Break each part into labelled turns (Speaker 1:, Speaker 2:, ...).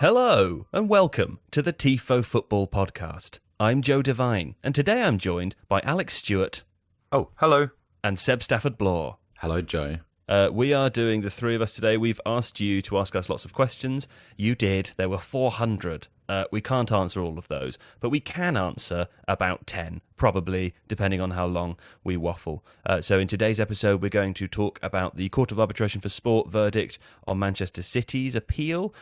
Speaker 1: Hello and welcome to the Tifo Football Podcast. I'm Joe Devine and today I'm joined by Alex Stewart.
Speaker 2: Oh, hello.
Speaker 1: And Seb Stafford-Bloor.
Speaker 3: Hello, Joe.
Speaker 1: We are doing the three of us today. We've asked you to ask us lots of questions. You did. There were 400. We can't answer all of those, but we can answer about 10, probably, depending on how long we waffle. So in today's episode, we're going to talk about the Court of Arbitration for Sport verdict on Manchester City's appeal.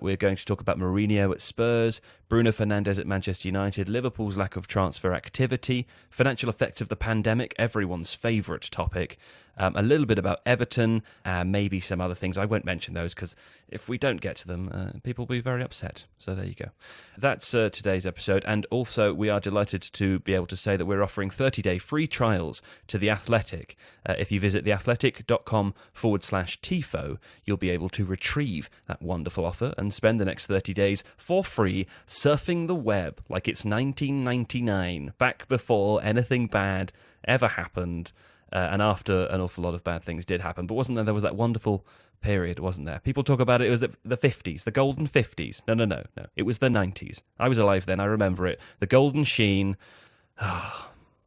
Speaker 1: We're going to talk about Mourinho at Spurs, Bruno Fernandes at Manchester United, Liverpool's lack of transfer activity, financial effects of the pandemic, everyone's favourite topic, a little bit about Everton, maybe some other things. I won't mention those because if we don't get to them, people will be very upset. So there you go. That's today's episode. And also, we are delighted to be able to say that we're offering 30-day free trials to The Athletic. If you visit theathletic.com/Tifo, you'll be able to retrieve that wonderful offer and spend the next 30 days for free surfing the web like it's 1999, back before anything bad ever happened. And after an awful lot of bad things did happen. But wasn't there was that wonderful period, wasn't there? People talk about it was the 50s, the golden 50s. No. It was the 90s. I was alive then, I remember it. The golden sheen.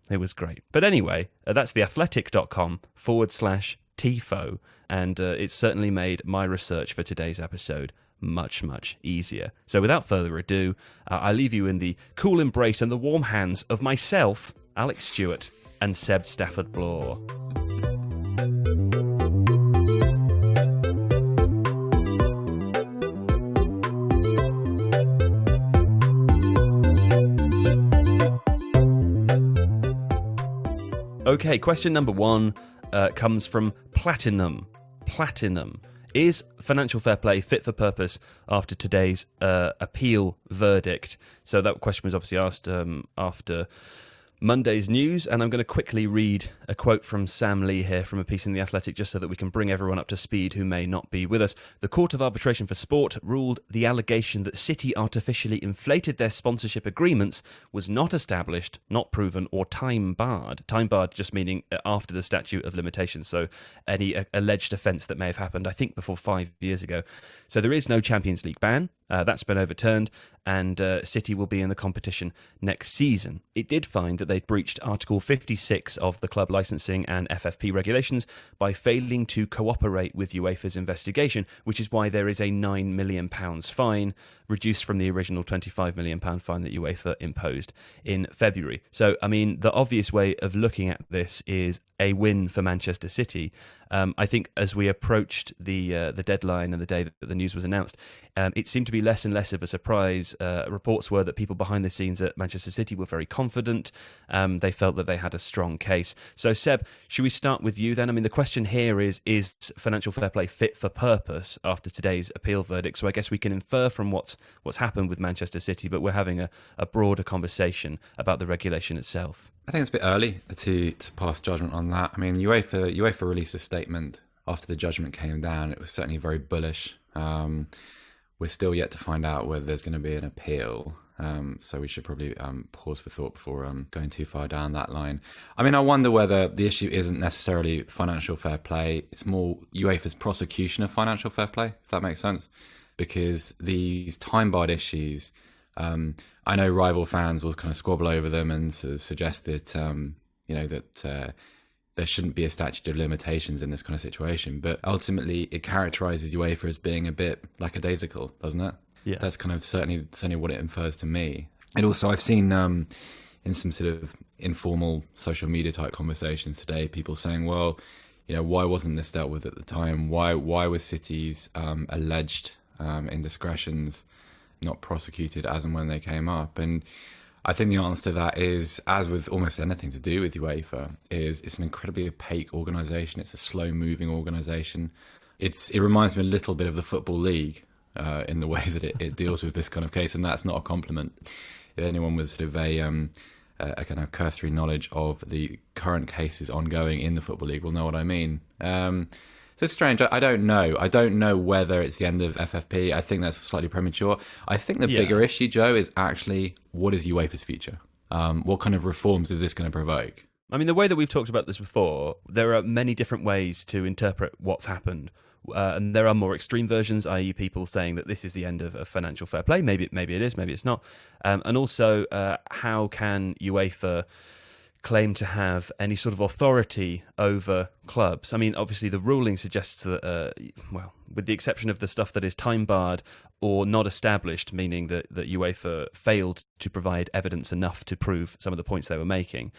Speaker 1: It was great. But anyway, that's theathletic.com/Tifo. And it's certainly made my research for today's episode much, much easier. So without further ado, I leave you in the cool embrace and the warm hands of myself, Alex Stewart, and Seb Stafford-Bloor. Okay, question number one comes from Platinum. Is financial fair play fit for purpose after today's appeal verdict? So that question was obviously asked after Monday's news, and I'm going to quickly read a quote from Sam Lee here from a piece in The Athletic just so that we can bring everyone up to speed who may not be with us. The Court of Arbitration for Sport ruled the allegation that City artificially inflated their sponsorship agreements was not established, not proven, or time-barred. Time-barred just meaning after the statute of limitations, so any alleged offence that may have happened, I think, before 5 years ago. So there is no Champions League ban. That's been overturned, and City will be in the competition next season. It did find that they'd breached Article 56 of the club licensing and FFP regulations by failing to cooperate with UEFA's investigation, which is why there is a £9 million fine, reduced from the original £25 million fine that UEFA imposed in February. So, I mean, the obvious way of looking at this is a win for Manchester City. I think as we approached the deadline and the day that the news was announced, it seemed to be less and less of a surprise. Reports were that people behind the scenes at Manchester City were very confident. They felt that they had a strong case. So, Seb, should we start with you then? I mean, the question here is financial fair play fit for purpose after today's appeal verdict? So I guess we can infer from what's happened with Manchester City, but we're having a broader conversation about the regulation itself.
Speaker 3: I think it's a bit early to pass judgment on that. I mean, UEFA released a statement after the judgment came down. It was certainly very bullish. We're still yet to find out whether there's going to be an appeal. So we should probably pause for thought before going too far down that line. I mean, I wonder whether the issue isn't necessarily financial fair play. It's more UEFA's prosecution of financial fair play, if that makes sense. Because these time-barred issues, I know rival fans will kind of squabble over them and sort of suggest that, that there shouldn't be a statute of limitations in this kind of situation. But ultimately, it characterises UEFA as being a bit lackadaisical, doesn't it?
Speaker 1: Yeah.
Speaker 3: That's kind of certainly what it infers to me. And also, I've seen in some sort of informal social media type conversations today, people saying, well, why wasn't this dealt with at the time? Why was City's alleged indiscretions not prosecuted as and when they came up? And I think the answer to that is, as with almost anything to do with UEFA, it's an incredibly opaque organisation. It's a slow-moving organisation. It reminds me a little bit of the Football League in the way that it deals with this kind of case, and that's not a compliment. If anyone was sort of a kind of cursory knowledge of the current cases ongoing in the Football League will know what I mean. So it's strange. I don't know. I don't know whether it's the end of FFP. I think that's slightly premature. I think the bigger issue, Joe, is actually what is UEFA's future? What kind of reforms is this going to provoke?
Speaker 1: I mean, the way that we've talked about this before, there are many different ways to interpret what's happened. And there are more extreme versions, i.e. people saying that this is the end of financial fair play. Maybe it is, maybe it's not. And also, how can UEFA claim to have any sort of authority over clubs? I mean, obviously the ruling suggests that, well, with the exception of the stuff that is time-barred or not established, meaning that UEFA failed to provide evidence enough to prove some of the points they were making,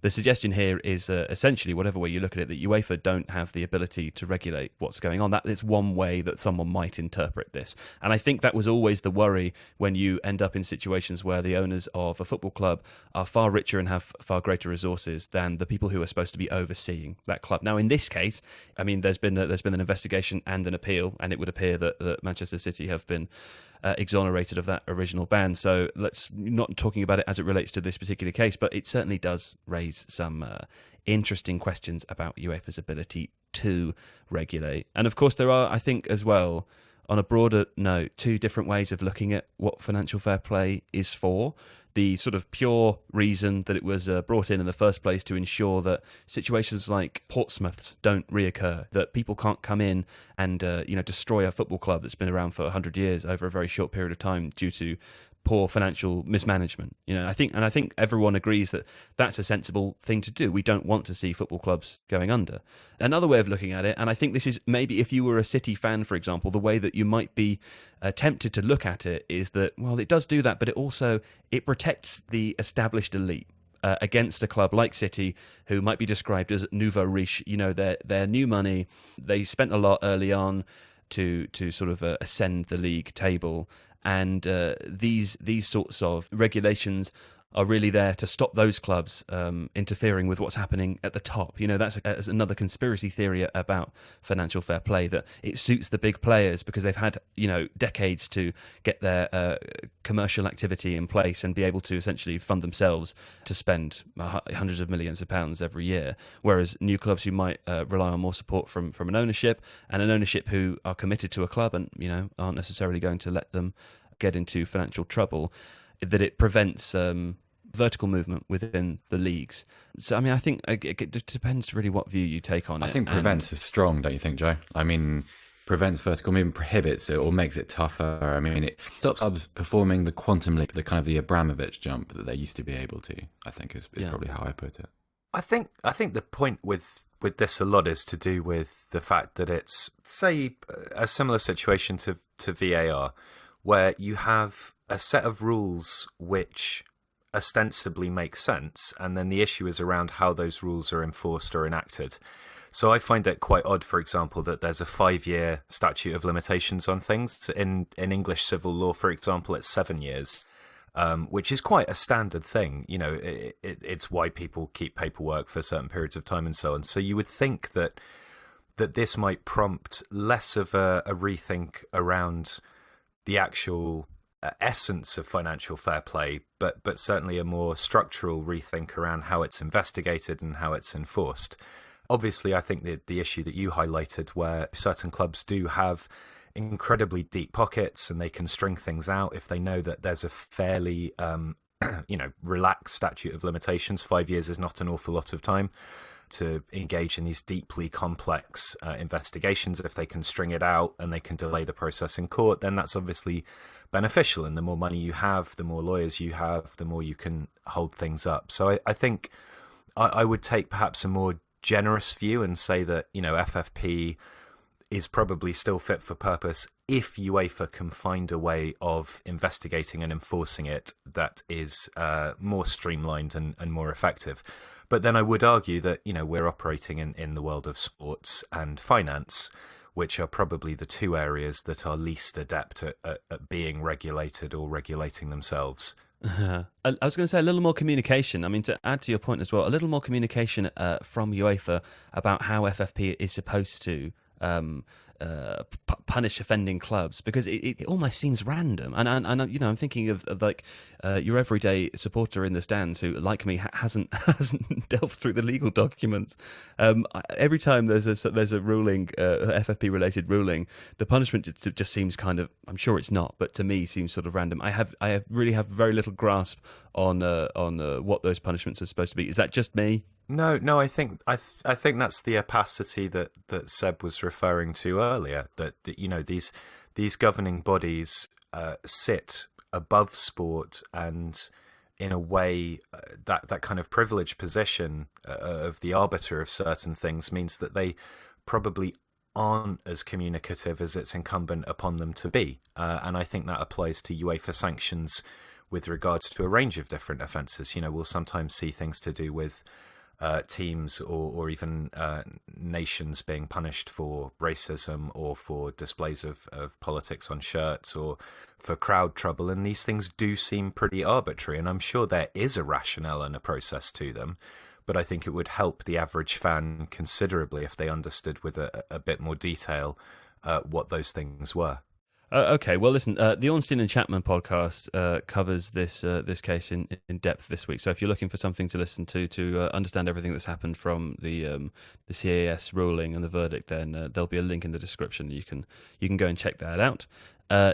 Speaker 1: the suggestion here is essentially, whatever way you look at it, that UEFA don't have the ability to regulate what's going on. That is one way that someone might interpret this. And I think that was always the worry when you end up in situations where the owners of a football club are far richer and have far greater resources than the people who are supposed to be overseeing that club. Now, in this case, I mean, there's been an investigation and an appeal, and it would appear that Manchester City have been exonerated of that original ban. So let's not talking about it as it relates to this particular case, but it certainly does raise some interesting questions about UEFA's ability to regulate. And of course, there are, I think, as well, on a broader note, two different ways of looking at what financial fair play is for. The sort of pure reason that it was brought in the first place to ensure that situations like Portsmouth's don't reoccur, that people can't come in and destroy a football club that's been around for 100 years over a very short period of time due to poor financial mismanagement. I think everyone agrees that that's a sensible thing to do. We don't want to see football clubs going under. Another way of looking at it, and I think this is maybe if you were a City fan, for example, the way that you might be tempted to look at it is that, well, it does do that, but it protects the established elite against a club like City, who might be described as nouveau riche. Their new money, they spent a lot early on to sort of ascend the league table. And these sorts of regulations are really there to stop those clubs interfering with what's happening at the top. That's another conspiracy theory about financial fair play, that it suits the big players because they've had decades to get their commercial activity in place and be able to essentially fund themselves to spend hundreds of millions of pounds every year, whereas new clubs who might rely on more support from an ownership, and an ownership who are committed to a club and aren't necessarily going to let them get into financial trouble, that it prevents vertical movement within the leagues. So, I mean, I think it depends really what view you take on it.
Speaker 3: I think prevents is strong, don't you think, Joe? I mean, prevents vertical movement, prohibits it, or makes it tougher. I mean, it stops clubs performing the quantum leap, the kind of the Abramovich jump that they used to be able to, I think is probably how I put it.
Speaker 2: I think the point with this a lot is to do with the fact that it's, say, a similar situation to VAR, where you have a set of rules which ostensibly make sense, and then the issue is around how those rules are enforced or enacted. So I find it quite odd, for example, that there's a 5-year statute of limitations on things. In English civil law, for example, it's 7 years, which is quite a standard thing. It's why people keep paperwork for certain periods of time and so on. So you would think that this might prompt less of a rethink around the actual essence of financial fair play, but certainly a more structural rethink around how it's investigated and how it's enforced. Obviously, I think the issue that you highlighted, where certain clubs do have incredibly deep pockets and they can string things out if they know that there's a fairly relaxed statute of limitations. 5 years is not an awful lot of time to engage in these deeply complex investigations. If they can string it out and they can delay the process in court, then that's obviously beneficial. And the more money you have, the more lawyers you have, the more you can hold things up. So I think I would take perhaps a more generous view and say that, FFP is probably still fit for purpose if UEFA can find a way of investigating and enforcing it that is more streamlined and more effective. But then I would argue that, we're operating in the world of sports and finance, which are probably the two areas that are least adept at being regulated or regulating themselves.
Speaker 1: I was going to say a little more communication. I mean, to add to your point as well, a little more communication from UEFA about how FFP is supposed to punish offending clubs, because it almost seems random. And I'm thinking of like your everyday supporter in the stands who, like me, hasn't delved through the legal documents. Every time there's a ruling, FFP related ruling, the punishment just seems kind of, I'm sure it's not, but to me seems sort of random. I really have very little grasp on what those punishments are supposed to be. Is that just me?
Speaker 2: No. I think that's the opacity that Seb was referring to earlier. That these governing bodies sit above sport, and in a way, that kind of privileged position of the arbiter of certain things means that they probably aren't as communicative as it's incumbent upon them to be. And I think that applies to UEFA sanctions with regards to a range of different offences. We'll sometimes see things to do with teams or even nations being punished for racism or for displays of politics on shirts or for crowd trouble. And these things do seem pretty arbitrary. And I'm sure there is a rationale and a process to them. But I think it would help the average fan considerably if they understood with a bit more detail what those things were.
Speaker 1: Okay, well, listen, the Ornstein and Chapman podcast covers this case in depth this week. So if you're looking for something to listen to understand everything that's happened from the CAS ruling and the verdict, then there'll be a link in the description. You can go and check that out.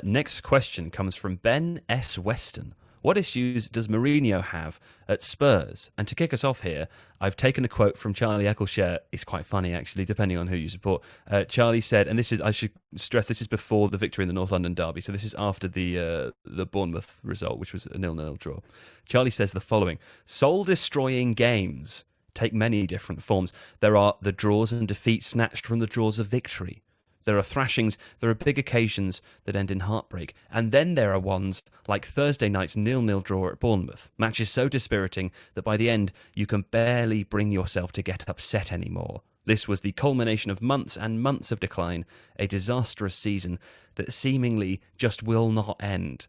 Speaker 1: Next question comes from Ben S. Weston. What issues does Mourinho have at Spurs? And to kick us off here, I've taken a quote from Charlie Eccleshare. It's quite funny, actually, depending on who you support. Charlie said, and I should stress, this is before the victory in the North London derby, so this is after the Bournemouth result, which was a 0-0 draw. Charlie says the following: soul-destroying games take many different forms. There are the draws and defeats snatched from the draws of victory. There are thrashings, there are big occasions that end in heartbreak. And then there are ones like Thursday night's 0-0 draw at Bournemouth. Matches so dispiriting that by the end, you can barely bring yourself to get upset anymore. This was the culmination of months and months of decline, a disastrous season that seemingly just will not end.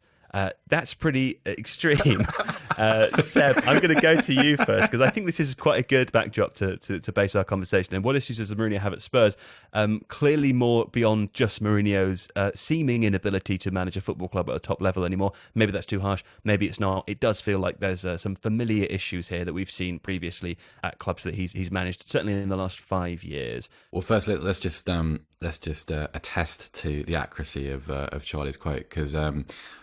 Speaker 1: That's pretty extreme. Seb, I'm going to go to you first, because I think this is quite a good backdrop to base our conversation. And what issues does Mourinho have at Spurs? Clearly more beyond just Mourinho's seeming inability to manage a football club at a top level anymore. Maybe that's too harsh. Maybe it's not. It does feel like there's some familiar issues here that we've seen previously at clubs that he's managed, certainly in the last 5 years.
Speaker 3: Well, first, let's just attest to the accuracy of Charlie's quote, because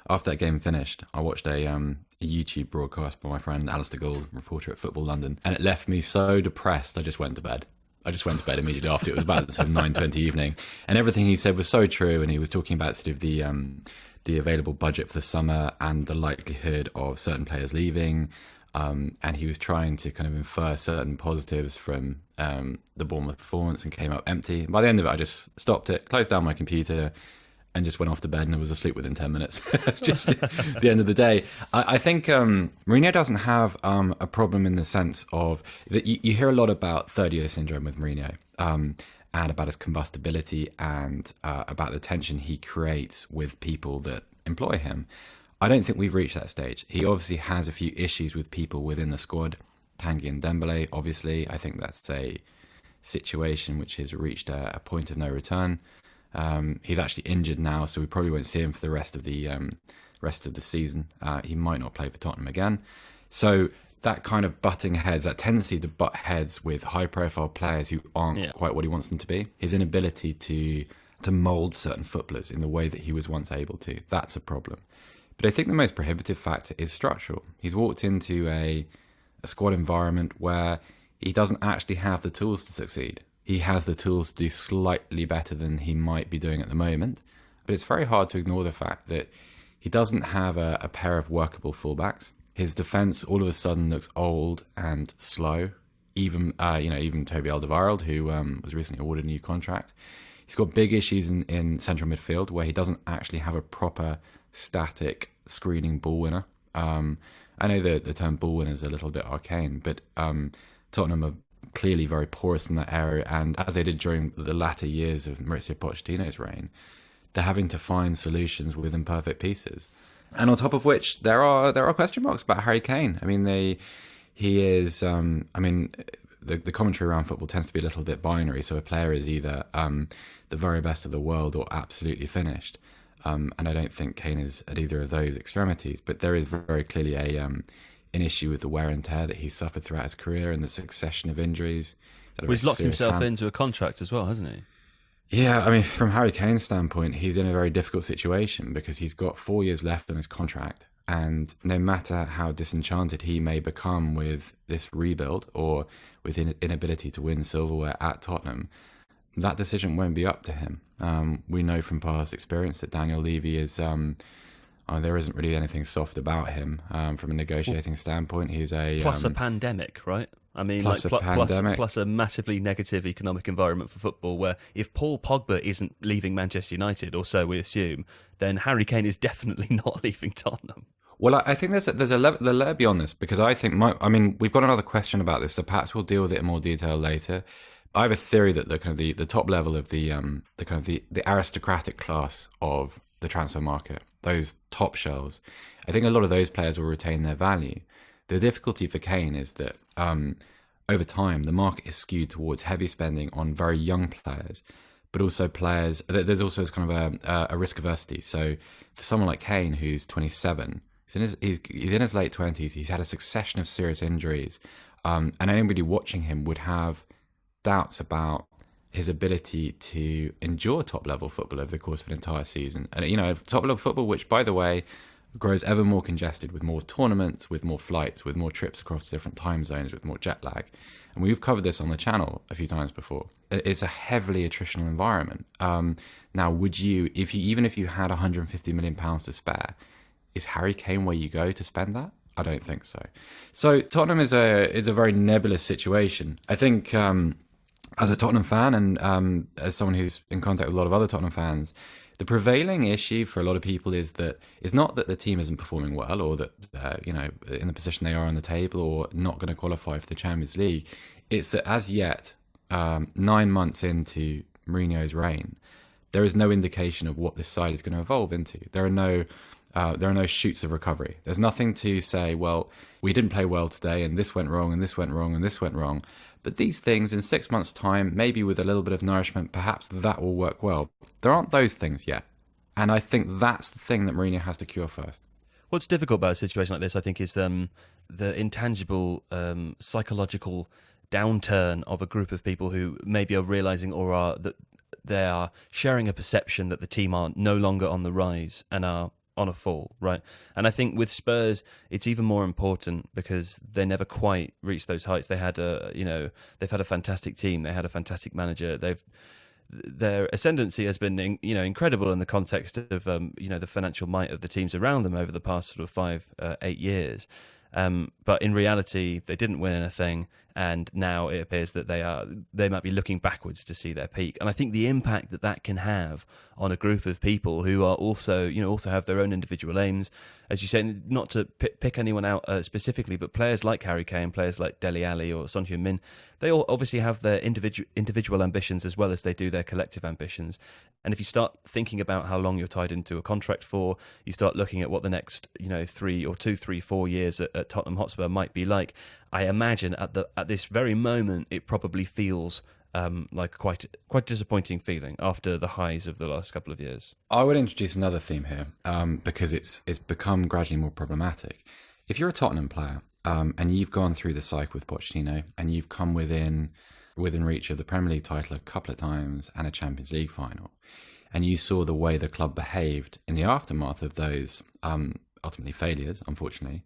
Speaker 3: after that game finished, I watched a YouTube broadcast by my friend Alistair Gould, reporter at Football London, and it left me so depressed I just went to bed. Immediately after. It was about sort of 9:20 evening, and everything he said was so true. And he was talking about sort of the available budget for the summer and the likelihood of certain players leaving. And he was trying to kind of infer certain positives from the Bournemouth performance, and came up empty. And by the end of it, I just stopped it, closed down my computer, and just went off to bed, and I was asleep within 10 minutes. Just the end of the day. I think Mourinho doesn't have a problem in the sense of that you hear a lot about third-year syndrome with Mourinho, and about his combustibility, and about the tension he creates with people that employ him. I don't think we've reached that stage. He obviously has a few issues with people within the squad. Tanguy and Dembele, obviously. I think that's a situation which has reached a point of no return. He's actually injured now, so we probably won't see him for the rest of the season. He might not play for Tottenham again. So that kind of butting heads, that tendency to butt heads with high-profile players who aren't quite what he wants them to be, his inability to mould certain footballers in the way that he was once able to, that's a problem. But I think the most prohibitive factor is structural. He's walked into a squad environment where he doesn't actually have the tools to succeed. He has the tools to do slightly better than he might be doing at the moment, but it's very hard to ignore the fact that he doesn't have a pair of workable fullbacks. His defence all of a sudden looks old and slow. Even Toby Alderweireld, who was recently awarded a new contract, he's got big issues in central midfield where he doesn't actually have a proper static screening ball winner. I know the term ball winner is a little bit arcane, but Tottenham are clearly very porous in that area, and as they did during the latter years of Mauricio Pochettino's reign, they're having to find solutions with imperfect pieces. And on top of which, there are question marks about Harry Kane. I mean, the commentary around football tends to be a little bit binary, so a player is either the very best of the world or absolutely finished. And I don't think Kane is at either of those extremities, but there is very clearly an issue with the wear and tear that he's suffered throughout his career and the succession of injuries.
Speaker 1: He's locked himself into a contract as well, hasn't he?
Speaker 3: Yeah, I mean, from Harry Kane's standpoint, he's in a very difficult situation because he's got 4 years left on his contract. And no matter how disenchanted he may become with this rebuild or with inability to win silverware at Tottenham, that decision won't be up to him. We know from past experience that Daniel Levy is... there isn't really anything soft about him from a negotiating standpoint. He's a...
Speaker 1: Plus a pandemic, right? I mean,
Speaker 3: plus
Speaker 1: plus a massively negative economic environment for football, where if Paul Pogba isn't leaving Manchester United, or so we assume, then Harry Kane is definitely not leaving Tottenham.
Speaker 3: Well, I think there's a layer beyond this, because I think we've got another question about this, so perhaps we'll deal with it in more detail later. I have a theory that the top level of the aristocratic class of the transfer market, those top shelves, I think a lot of those players will retain their value. The difficulty for Kane is that over time the market is skewed towards heavy spending on very young players, but also players. There's also kind of a risk aversity. So for someone like Kane, who's 27, he's in his late 20s. He's had a succession of serious injuries, and anybody watching him would have doubts about his ability to endure top level football over the course of an entire season. And top level football, which by the way grows ever more congested with more tournaments, with more flights, with more trips across different time zones, with more jet lag. And we've covered this on the channel a few times before. It's a heavily attritional environment. Now, would you, even if you had £150 million to spare, is Harry Kane where you go to spend that? I don't think so. So Tottenham is a very nebulous situation. I think as a Tottenham fan and as someone who's in contact with a lot of other Tottenham fans, the prevailing issue for a lot of people is not that the team isn't performing well, or that in the position they are on the table, or not going to qualify for the Champions League. It's that as yet, 9 months into Mourinho's reign, there is no indication of what this side is going to evolve into. There are no shoots of recovery. There's nothing to say, well, we didn't play well today, and this went wrong, and this went wrong, and this went wrong. But these things, in 6 months' time, maybe with a little bit of nourishment, perhaps that will work well. There aren't those things yet. And I think that's the thing that Mourinho has to cure first.
Speaker 1: What's difficult about a situation like this, I think, is the intangible psychological downturn of a group of people who maybe are realising that they are sharing a perception that the team are no longer on the rise and are on a fall, right? And I think with Spurs, it's even more important because they never quite reached those heights. They had they've had a fantastic team. They had a fantastic manager. Their ascendancy has been, incredible in the context of, the financial might of the teams around them over the past sort of 5-8 years. But in reality, they didn't win anything, and now it appears that they might be looking backwards to see their peak. And I think the impact that can have on a group of people who are also have their own individual aims, as you say, not to pick anyone out specifically, but players like Harry Kane, players like Dele Alli or Son Heung-min, they all obviously have their individual ambitions as well as they do their collective ambitions. And if you start thinking about how long you're tied into a contract for, you start looking at what the next 4 years at Tottenham Hotspur might be like. I imagine at this very moment, it probably feels like quite disappointing feeling after the highs of the last couple of years.
Speaker 3: I would introduce another theme here because it's become gradually more problematic. If you're a Tottenham player and you've gone through the cycle with Pochettino and you've come within reach of the Premier League title a couple of times and a Champions League final, and you saw the way the club behaved in the aftermath of those ultimately failures, unfortunately,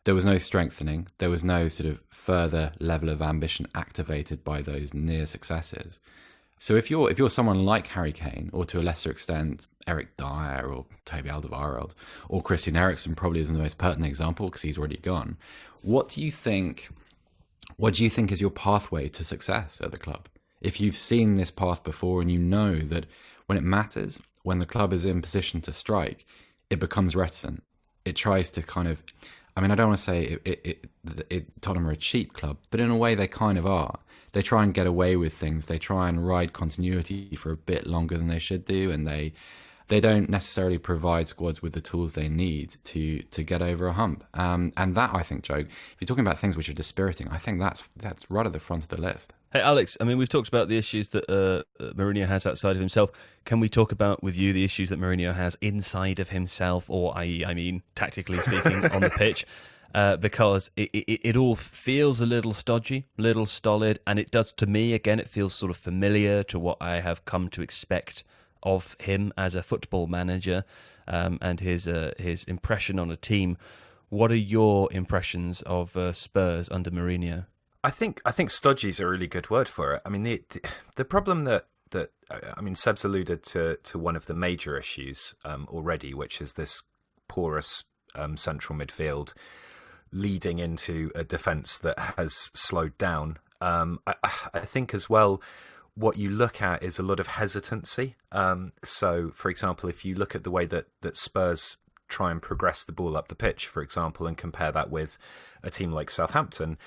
Speaker 3: there was no strengthening. There was no sort of further level of ambition activated by those near successes. So if you're someone like Harry Kane, or to a lesser extent Eric Dyer or Toby Alderweireld, or Christian Eriksen probably isn't the most pertinent example because he's already gone. What do you think is your pathway to success at the club? If you've seen this path before and you know that when it matters, when the club is in position to strike, it becomes reticent. It tries to kind of, I don't want to say Tottenham are a cheap club, but in a way they kind of are. They try and get away with things. They try and ride continuity for a bit longer than they should do, and they don't necessarily provide squads with the tools they need to get over a hump. And that, I think, Joe, if you're talking about things which are dispiriting, I think that's right at the front of the list.
Speaker 1: Hey, Alex, we've talked about the issues that Mourinho has outside of himself. Can we talk about, with you, the issues that Mourinho has inside of himself, or tactically speaking, on the pitch? Because it all feels a little stodgy, a little stolid, and it does to me, again, it feels sort of familiar to what I have come to expect of him as a football manager, and his impression on a team. What are your impressions of Spurs under Mourinho?
Speaker 2: I think stodgy's a really good word for it. I mean, the problem that Seb's alluded to one of the major issues already, which is this porous central midfield leading into a defence that has slowed down. I think as well, what you look at is a lot of hesitancy. So, for example, if you look at the way that Spurs try and progress the ball up the pitch, for example, and compare that with a team like Southampton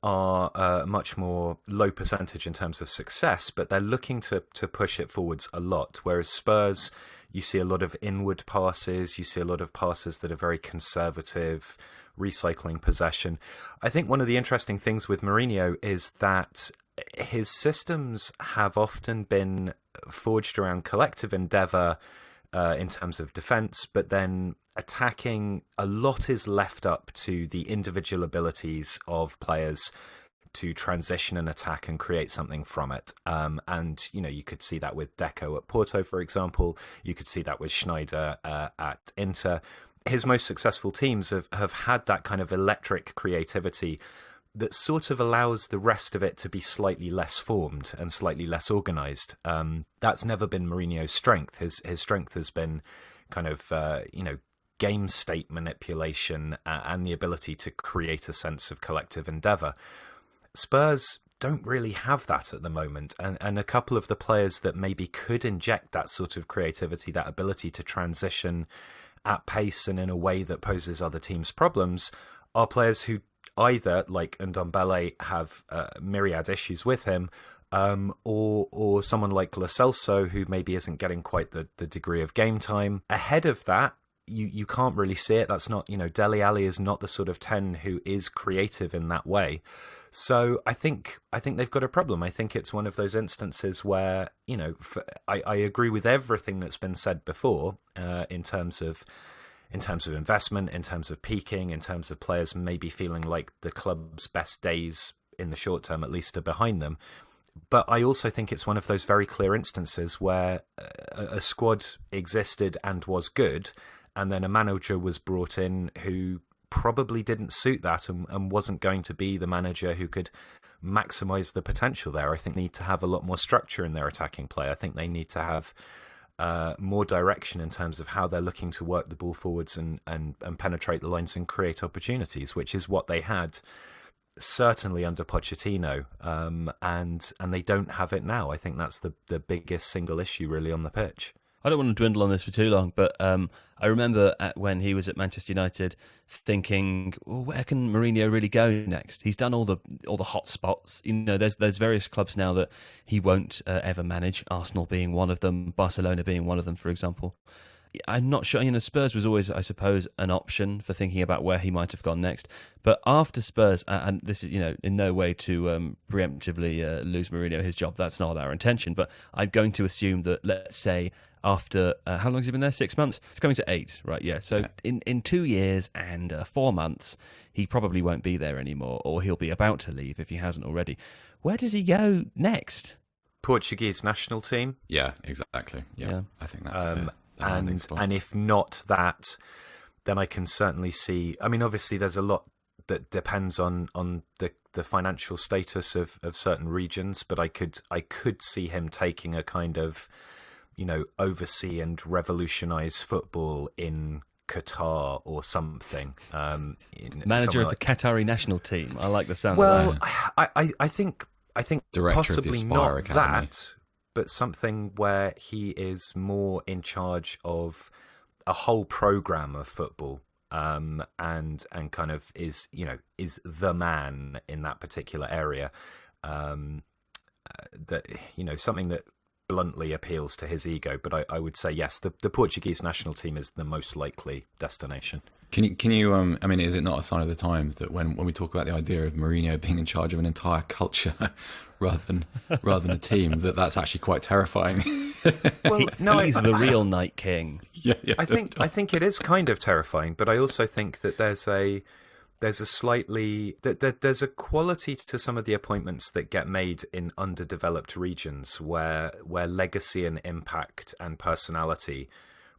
Speaker 2: are a much more low percentage in terms of success, but they're looking to push it forwards a lot. Whereas Spurs, you see a lot of inward passes, you see a lot of passes that are very conservative, recycling possession. I think one of the interesting things with Mourinho is that his systems have often been forged around collective endeavour in terms of defence, but then attacking, a lot is left up to the individual abilities of players to transition an attack and create something from it. And, you could see that with Deco at Porto, for example. You could see that with Schneider at Inter. His most successful teams have had that kind of electric creativity that sort of allows the rest of it to be slightly less formed and slightly less organised. That's never been Mourinho's strength. His strength has been kind of, game state manipulation and the ability to create a sense of collective endeavour. Spurs don't really have that at the moment, and a couple of the players that maybe could inject that sort of creativity, that ability to transition at pace and in a way that poses other teams problems, are players who either, like Ndombele, have myriad issues with him, or someone like Lo Celso, who maybe isn't getting quite the degree of game time. Ahead of that, you can't really see it. That's not, Dele Alli is not the sort of 10 who is creative in that way. So I think they've got a problem. I think it's one of those instances where, I agree with everything that's been said before in terms of investment, in terms of peaking, in terms of players maybe feeling like the club's best days in the short term at least are behind them. But I also think it's one of those very clear instances where a squad existed and was good, and then a manager was brought in who probably didn't suit that and wasn't going to be the manager who could maximise the potential there. I think they need to have a lot more structure in their attacking play. I think they need to have more direction in terms of how they're looking to work the ball forwards and penetrate the lines and create opportunities, which is what they had certainly under Pochettino, and they don't have it now. I think that's the biggest single issue really on the pitch.
Speaker 1: I don't want to dwindle on this for too long, but I remember when he was at Manchester United thinking, well, where can Mourinho really go next? He's done all the hot spots. There's various clubs now that he won't ever manage, Arsenal being one of them, Barcelona being one of them, for example. I'm not sure. Spurs was always, I suppose, an option for thinking about where he might have gone next. But after Spurs, and this is, in no way to preemptively lose Mourinho his job. That's not our intention. But I'm going to assume that, let's say, after how long has he been there? 6 months. It's coming to 8, right? Yeah. So in 2 years and 4 months, he probably won't be there anymore, or he'll be about to leave if he hasn't already. Where does he go next?
Speaker 2: Portuguese national team.
Speaker 3: Yeah, exactly. Yeah. I think that's
Speaker 2: and if not that, then I can certainly see. I mean, obviously, there's a lot that depends on the financial status of certain regions, but I could see him taking a kind of, oversee and revolutionise football in Qatar or something.
Speaker 1: Manager of the Qatari national team. I like the sound
Speaker 2: of that.
Speaker 1: Well,
Speaker 2: I think
Speaker 3: Director
Speaker 2: possibly
Speaker 3: of the
Speaker 2: not
Speaker 3: Academy.
Speaker 2: that, but something where he is more in charge of a whole program of football, and kind of is the man in that particular area. That something that bluntly appeals to his ego. But I would say yes, the Portuguese national team is the most likely destination.
Speaker 3: Can you I mean, is it not a sign of the times that when we talk about the idea of Mourinho being in charge of an entire culture rather than a team, that's actually quite terrifying?
Speaker 2: Well, no,
Speaker 1: he's the real Night King.
Speaker 3: Yeah.
Speaker 2: I think it is kind of terrifying, but I also think that there's there's a slightly there's a quality to some of the appointments that get made in underdeveloped regions where legacy and impact and personality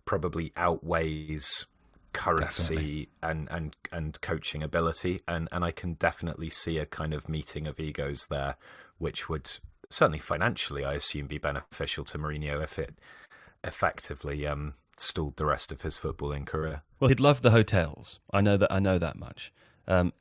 Speaker 2: probably outweighs currency and coaching ability, and I can definitely see a kind of meeting of egos there, which would certainly financially, I assume, be beneficial to Mourinho if it effectively stalled the rest of his footballing career.
Speaker 1: Well, he'd love the hotels. I know that much.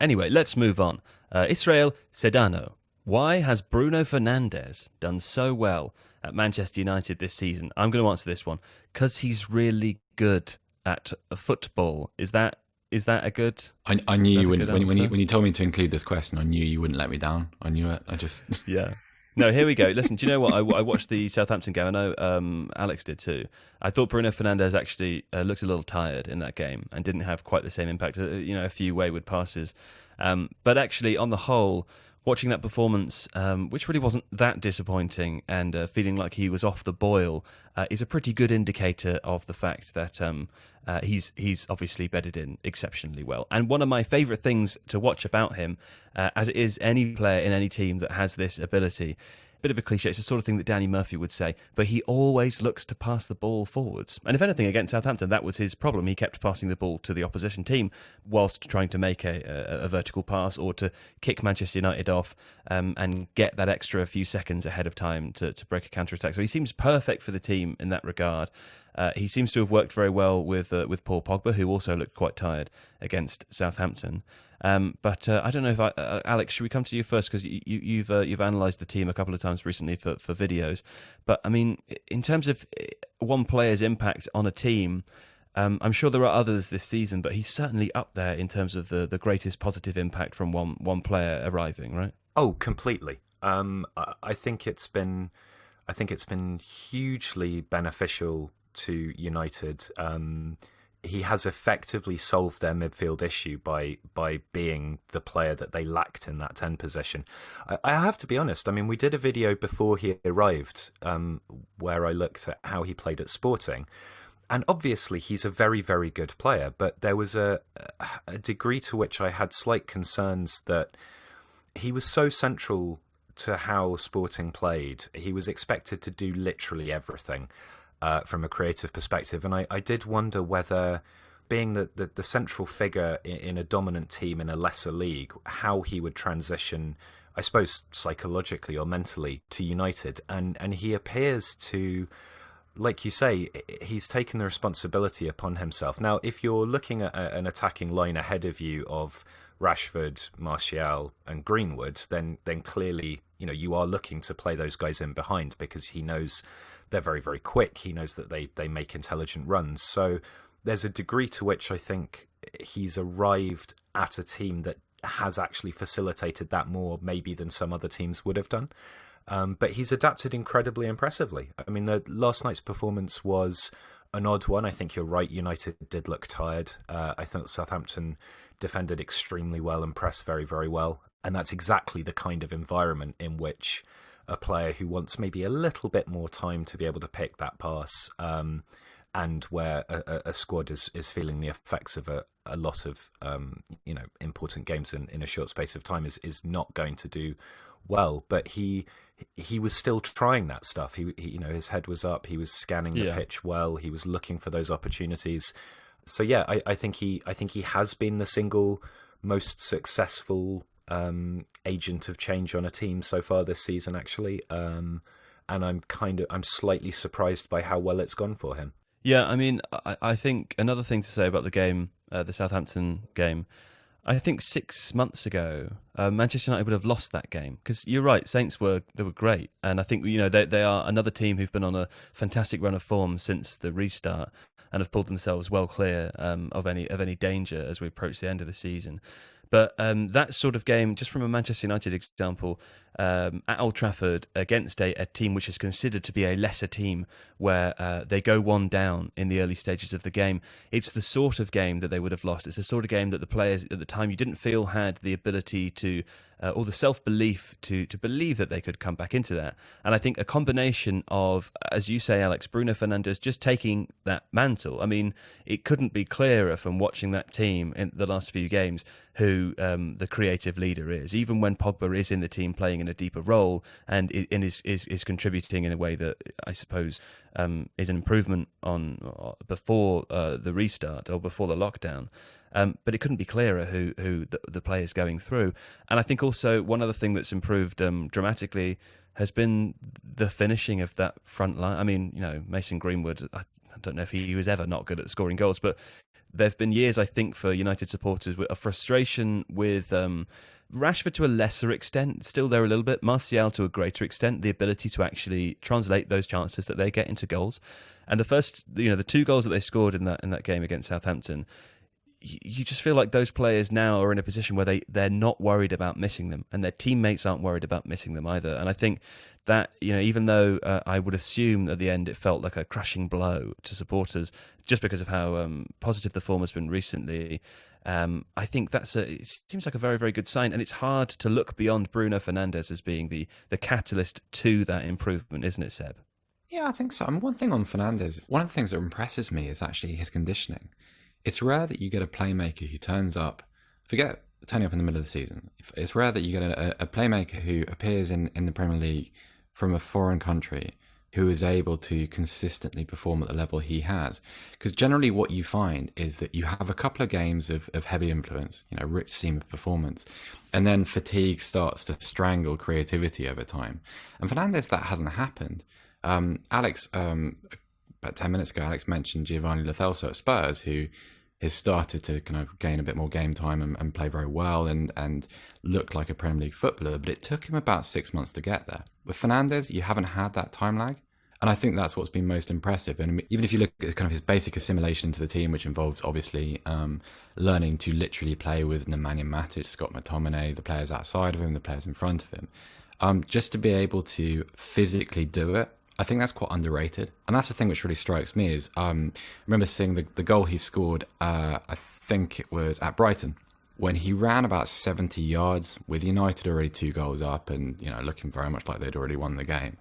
Speaker 1: Anyway, let's move on. Israel Sedano. Why has Bruno Fernandes done so well at Manchester United this season? I'm going to answer this one. Because he's really good at football. Is that a good?
Speaker 3: I knew you wouldn't. When you told me to include this question, I knew you wouldn't let me down. I knew it. I just
Speaker 1: yeah. No, here we go. Listen, do you know what? I watched the Southampton game. I know Alex did too. I thought Bruno Fernandes actually looked a little tired in that game and didn't have quite the same impact. A few wayward passes, but actually, on the whole, watching that performance, which really wasn't that disappointing, and feeling like he was off the boil, is a pretty good indicator of the fact that he's obviously bedded in exceptionally well. And one of my favourite things to watch about him, as it is any player in any team that has this ability, bit of a cliche, it's the sort of thing that Danny Murphy would say, but he always looks to pass the ball forwards. And if anything, against Southampton, that was his problem. He kept passing the ball to the opposition team whilst trying to make a vertical pass or to kick Manchester United off and get that extra few seconds ahead of time to break a counter-attack. So he seems perfect for the team in that regard. He seems to have worked very well with Paul Pogba, who also looked quite tired against Southampton. But I don't know if Alex, should we come to you first, because you've analysed the team a couple of times recently for videos. But I mean, in terms of one player's impact on a team, I'm sure there are others this season, but he's certainly up there in terms of the greatest positive impact from one player arriving, right?
Speaker 2: Oh, completely. I think it's been hugely beneficial to United. He has effectively solved their midfield issue by being the player that they lacked in that 10 position. I have to be honest, I mean, we did a video before he arrived where I looked at how he played at Sporting, and obviously he's a very, very good player, but there was a degree to which I had slight concerns that he was so central to how Sporting played. He was expected to do literally everything from a creative perspective, and I did wonder whether, being the central figure in a dominant team in a lesser league, how he would transition, I suppose, psychologically or mentally to United. And he appears to, like you say, he's taken the responsibility upon himself. Now, if you're looking at an attacking line ahead of you of Rashford, Martial and Greenwood, then clearly, you are looking to play those guys in behind, because he knows they're very, very quick. He knows that they make intelligent runs. So there's a degree to which I think he's arrived at a team that has actually facilitated that more maybe than some other teams would have done. But he's adapted incredibly impressively. I mean, the last night's performance was an odd one. I think you're right, United did look tired. I think Southampton defended extremely well and pressed very, very well. And that's exactly the kind of environment in which a player who wants maybe a little bit more time to be able to pick that pass, and where a squad is feeling the effects of a lot of important games in a short space of time, is not going to do well. But he was still trying that stuff. He his head was up. He was scanning the pitch well. He was looking for those opportunities. So yeah, I think he has been the single most successful agent of change on a team so far this season, actually, and I'm slightly surprised by how well it's gone for him.
Speaker 1: Yeah, I mean, I think another thing to say about the game, the Southampton game, I think 6 months ago, Manchester United would have lost that game, because you're right, Saints were great, and I think they are another team who've been on a fantastic run of form since the restart and have pulled themselves well clear of any danger as we approach the end of the season. But that sort of game, just from a Manchester United example, at Old Trafford against a team which is considered to be a lesser team, where they go one down in the early stages of the game, it's the sort of game that they would have lost. It's the sort of game that the players at the time you didn't feel had the ability to, or the self-belief to believe that they could come back into that. And I think a combination of, as you say, Alex, Bruno Fernandes just taking that mantle. I mean, it couldn't be clearer from watching that team in the last few games, who who the creative leader is, even when Pogba is in the team playing in a deeper role and is contributing in a way that I suppose is an improvement on before the restart or before the lockdown. But it couldn't be clearer who the player's going through. And I think also one other thing that's improved dramatically has been the finishing of that front line. I mean, Mason Greenwood, I don't know if he was ever not good at scoring goals, but there have been years, I think, for United supporters with a frustration with Rashford to a lesser extent, still there a little bit, Martial to a greater extent, the ability to actually translate those chances that they get into goals. And the 2 goals that they scored in that game against Southampton, you just feel like those players now are in a position where they're not worried about missing them, and their teammates aren't worried about missing them either. And I think that, even though I would assume at the end it felt like a crushing blow to supporters just because of how positive the form has been recently, I think it seems like a very, very good sign. And it's hard to look beyond Bruno Fernandes as being the catalyst to that improvement, isn't it, Seb?
Speaker 3: Yeah, I think so. I mean, one thing on Fernandes, one of the things that impresses me is actually his conditioning. It's rare that you get a playmaker who turns up, forget turning up in the middle of the season. It's rare that you get a playmaker who appears in the Premier League from a foreign country who is able to consistently perform at the level he has. Because generally what you find is that you have a couple of games of heavy influence, rich seam of performance, and then fatigue starts to strangle creativity over time. And Fernandes, that hasn't happened. Alex, about 10 minutes ago, Alex mentioned Giovanni Lo Celso at Spurs, who has started to kind of gain a bit more game time and play very well and look like a Premier League footballer, but it took him about 6 months to get there. With Fernandes, you haven't had that time lag, and I think that's what's been most impressive. And even if you look at kind of his basic assimilation into the team, which involves obviously learning to literally play with Nemanja Matic, Scott McTominay, the players outside of him, the players in front of him, just to be able to physically do it, I think that's quite underrated. And that's the thing which really strikes me is, I remember seeing the goal he scored, I think it was at Brighton, when he ran about 70 yards with United already 2 goals up and, looking very much like they'd already won the game.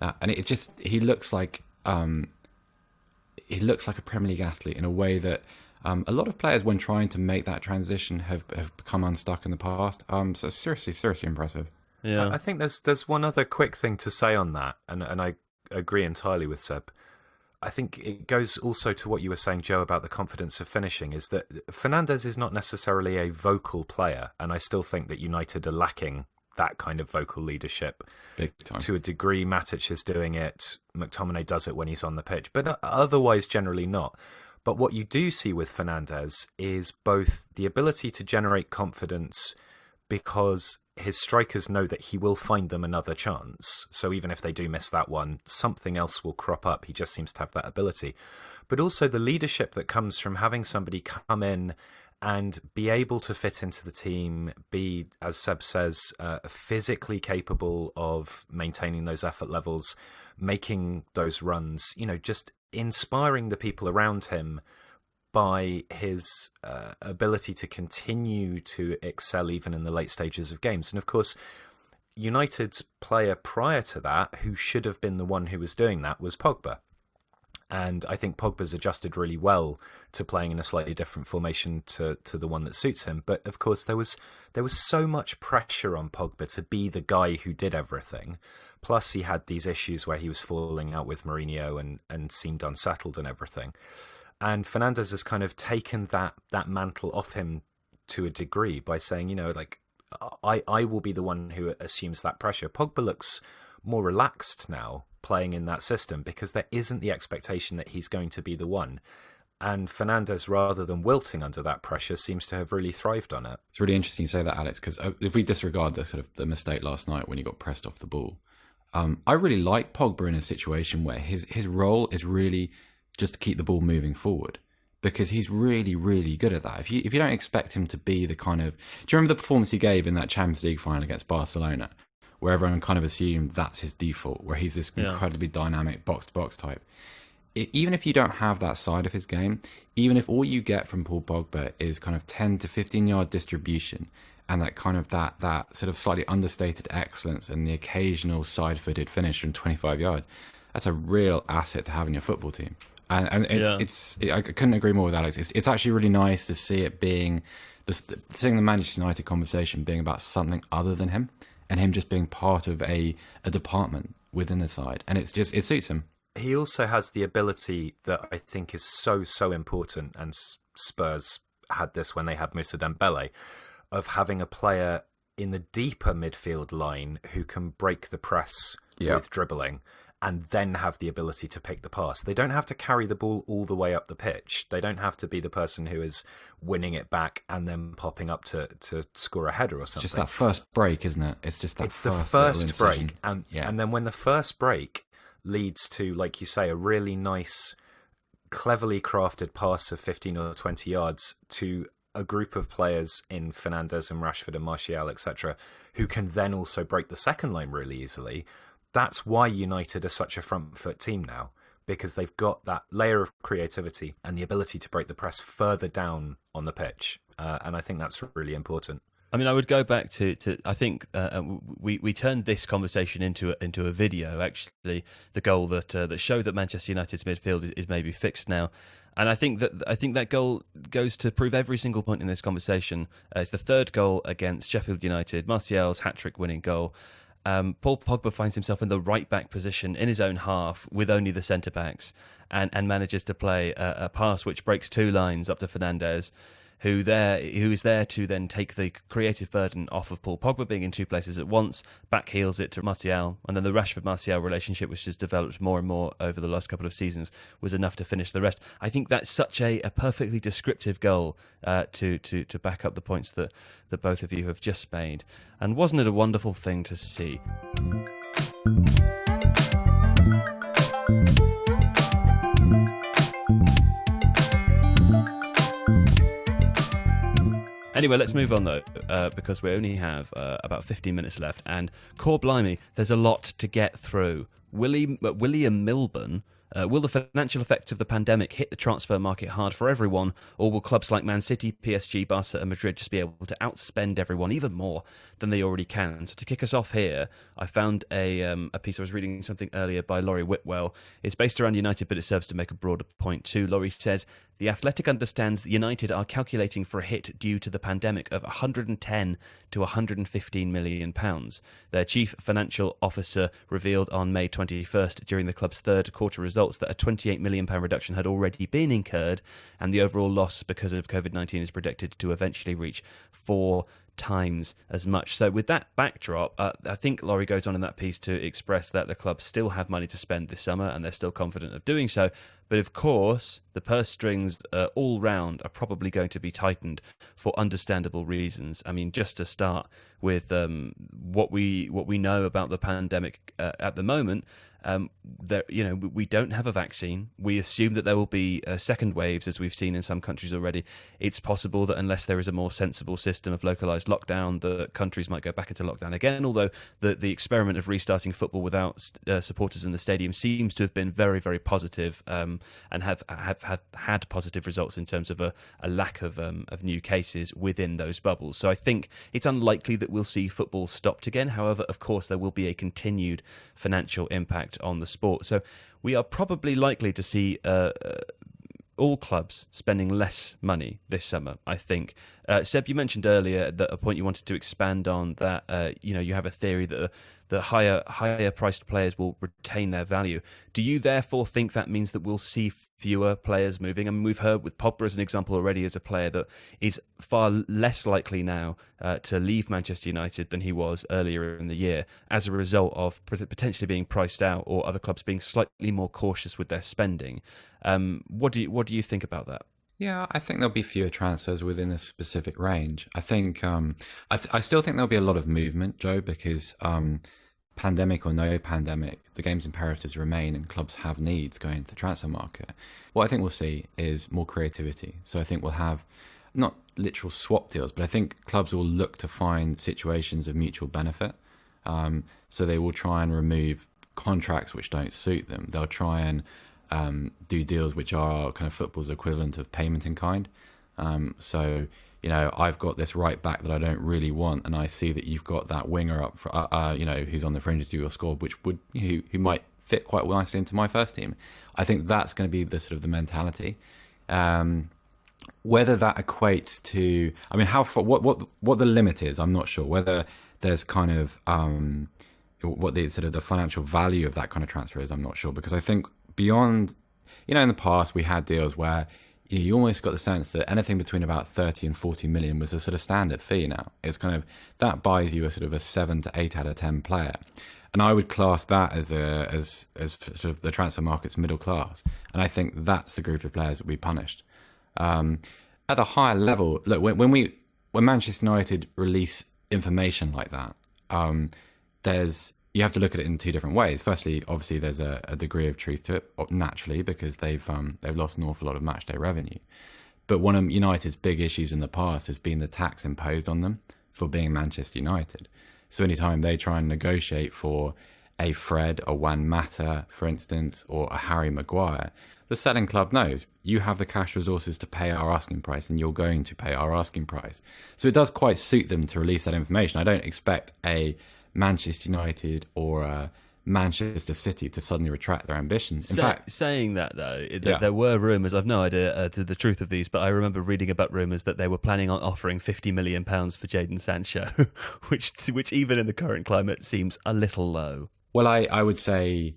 Speaker 3: And he looks like a Premier League athlete in a way that a lot of players, when trying to make that transition, have become unstuck in the past. So seriously impressive.
Speaker 1: Yeah,
Speaker 2: I think there's one other quick thing to say on that, and I agree entirely with Seb. I think it goes also to what you were saying, Joe, about the confidence of finishing, is that Fernandes is not necessarily a vocal player, and I still think that United are lacking that kind of vocal leadership.
Speaker 3: Big time.
Speaker 2: To a degree, Matic is doing it, McTominay does it when he's on the pitch, but otherwise generally not. But what you do see with Fernandes is both the ability to generate confidence because his strikers know that he will find them another chance. So even if they do miss that one, something else will crop up. He just seems to have that ability. But also the leadership that comes from having somebody come in and be able to fit into the team, be, as Seb says, physically capable of maintaining those effort levels, making those runs, just inspiring the people around him by his ability to continue to excel even in the late stages of games. And of course, United's player prior to that, who should have been the one who was doing that, was Pogba. And I think Pogba's adjusted really well to playing in a slightly different formation to the one that suits him. But of course, there was so much pressure on Pogba to be the guy who did everything. Plus, he had these issues where he was falling out with Mourinho and seemed unsettled and everything. And Fernandes has kind of taken that mantle off him to a degree by saying, I will be the one who assumes that pressure. Pogba looks more relaxed now playing in that system because there isn't the expectation that he's going to be the one. And Fernandes, rather than wilting under that pressure, seems to have really thrived on it.
Speaker 3: It's really interesting you say that, Alex, because if we disregard the mistake last night when he got pressed off the ball, I really like Pogba in a situation where his role is really just to keep the ball moving forward, because he's really, really good at that. If you don't expect him to be the kind of... Do you remember the performance he gave in that Champions League final against Barcelona, where everyone kind of assumed that's his default, where he's this incredibly dynamic box-to-box type? Even if you don't have that side of his game, even if all you get from Paul Pogba is kind of 10 to 15-yard distribution and that kind of that sort of slightly understated excellence and the occasional side-footed finish from 25 yards, that's a real asset to have in your football team. And I couldn't agree more with Alex. It's actually really nice to see it being seeing the Manchester United conversation being about something other than him, and him just being part of a department within the side, and it suits him.
Speaker 2: He also has the ability that I think is so important, and Spurs had this when they had Moussa Dembele, of having a player in the deeper midfield line who can break the press with dribbling and then have the ability to pick the pass. They don't have to carry the ball all the way up the pitch. They don't have to be the person who is winning it back and then popping up to score a header or something.
Speaker 3: Just that first break, isn't it? It's just that
Speaker 2: it's the first break. And
Speaker 3: yeah.
Speaker 2: And then when the first break leads to, like you say, a really nice, cleverly crafted pass of 15 or 20 yards to a group of players in Fernandes and Rashford and Martial, etc., who can then also break the second line really easily. That's why United are such a front foot team now, because they've got that layer of creativity and the ability to break the press further down on the pitch. And I think that's really important.
Speaker 1: I mean, I would go back to I think we turned this conversation into a video, actually, the goal that showed that Manchester United's midfield is maybe fixed now. And I think that goal goes to prove every single point in this conversation. It's the third goal against Sheffield United, Martial's hat-trick winning goal. Paul Pogba finds himself in the right-back position in his own half with only the centre-backs and manages to play a pass which breaks two lines up to Fernandes, who is there to then take the creative burden off of Paul Pogba being in two places at once, backheels it to Martial, and then the Rashford-Martial relationship, which has developed more and more over the last couple of seasons, was enough to finish the rest. I think that's such a perfectly descriptive goal to back up the points that both of you have just made. And wasn't it a wonderful thing to see? Anyway, let's move on though, because we only have about 15 minutes left, and core blimey, there's a lot to get through. William Milburn, will the financial effects of the pandemic hit the transfer market hard for everyone, or will clubs like Man City, PSG, Barca and Madrid just be able to outspend everyone even more than they already can? So to kick us off here, I found a piece, I was reading something earlier by Laurie Whitwell. It's based around United, but it serves to make a broader point too. Laurie says, The Athletic understands that United are calculating for a hit due to the pandemic of £110 to £115 million. Their chief financial officer revealed on May 21st during the club's third quarter results that a £28 million reduction had already been incurred, and the overall loss because of COVID-19 is predicted to eventually reach 4 times as much. So with that backdrop, I think Laurie goes on in that piece to express that the clubs still have money to spend this summer and they're still confident of doing so. But of course, the purse strings all round are probably going to be tightened for understandable reasons. I mean, just to start with what we know about the pandemic at the moment, we don't have a vaccine. We assume that there will be second waves, as we've seen in some countries already. It's possible that unless there is a more sensible system of localised lockdown, the countries might go back into lockdown again. Although the experiment of restarting football without supporters in the stadium seems to have been very, very positive, and have had positive results in terms of a lack of new cases within those bubbles. So I think it's unlikely that we'll see football stopped again. However, of course, there will be a continued financial impact on the sport. So we are probably likely to see all clubs spending less money this summer, I think. Seb, you mentioned earlier that a point you wanted to expand on, that you have a theory that the higher priced players will retain their value. Do you therefore think that means that we'll see fewer players moving? I mean, we've heard with Pogba as an example already as a player that is far less likely now to leave Manchester United than he was earlier in the year as a result of potentially being priced out or other clubs being slightly more cautious with their spending. What do you think about that?
Speaker 3: Yeah, I think there'll be fewer transfers within a specific range. I think I still think there'll be a lot of movement, Joe, because pandemic or no pandemic, the game's imperatives remain and clubs have needs going into the transfer market. What I think we'll see is more creativity. So I think we'll have not literal swap deals, but I think clubs will look to find situations of mutual benefit. So they will try and remove contracts which don't suit them. They'll try and do deals which are kind of football's equivalent of payment in kind. So, I've got this right back that I don't really want, and I see that you've got that winger up, who's on the fringe of your squad, which who might fit quite nicely into my first team. I think that's going to be the sort of the mentality. Whether that equates to, I mean, how far, what the limit is, I'm not sure. Whether there's kind of what the sort of the financial value of that kind of transfer is, I'm not sure, because I think beyond, in the past we had deals where you almost got the sense that anything between about 30 and 40 million was a sort of standard fee now. It's kind of, that buys you a sort of a 7 to 8 out of 10 player. And I would class that as sort of the transfer market's middle class. And I think that's the group of players that we punished. At the higher level, look, when Manchester United release information like that, you have to look at it in two different ways. Firstly, obviously, there's a degree of truth to it, naturally, because they've lost an awful lot of matchday revenue. But one of United's big issues in the past has been the tax imposed on them for being Manchester United. So anytime they try and negotiate for a Fred, a Juan Mata, for instance, or a Harry Maguire, the selling club knows you have the cash resources to pay our asking price, and you're going to pay our asking price. So it does quite suit them to release that information. I don't expect a Manchester United or a Manchester City to suddenly retract their ambitions. In fact,
Speaker 1: saying that though, there were rumours. I've no idea to the truth of these, but I remember reading about rumours that they were planning on offering £50 million for Jadon Sancho, which even in the current climate seems a little low.
Speaker 3: Well, I would say,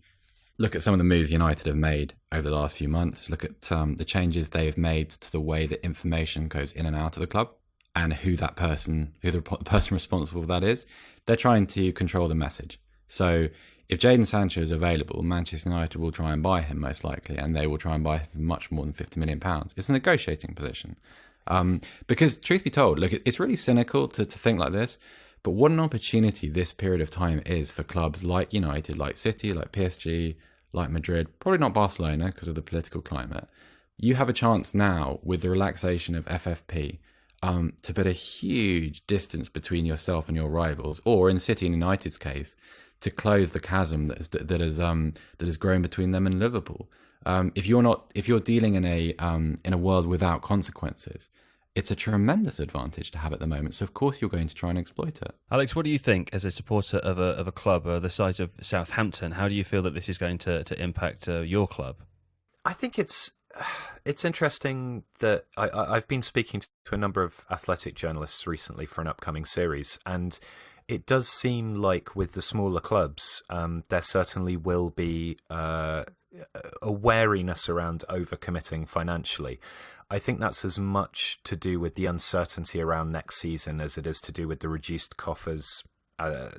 Speaker 3: look at some of the moves United have made over the last few months. Look at the changes they've made to the way that information goes in and out of the club, and who the person responsible for that is. They're trying to control the message. So if Jadon Sancho is available, Manchester United will try and buy him most likely, and they will try and buy him for much more than £50 million. It's a negotiating position. Because truth be told, look, it's really cynical to think like this, but what an opportunity this period of time is for clubs like United, like City, like PSG, like Madrid, probably not Barcelona because of the political climate. You have a chance now with the relaxation of FFP to put a huge distance between yourself and your rivals, or in City and United's case, to close the chasm that has grown between them and Liverpool. If you're dealing in a world without consequences, it's a tremendous advantage to have at the moment. So of course you're going to try and exploit it.
Speaker 1: Alex, what do you think as a supporter of a club the size of Southampton? How do you feel that this is going to impact your club?
Speaker 2: I think it's interesting that I've been speaking to a number of athletic journalists recently for an upcoming series, and it does seem like with the smaller clubs, there certainly will be a wariness around overcommitting financially. I think that's as much to do with the uncertainty around next season as it is to do with the reduced coffers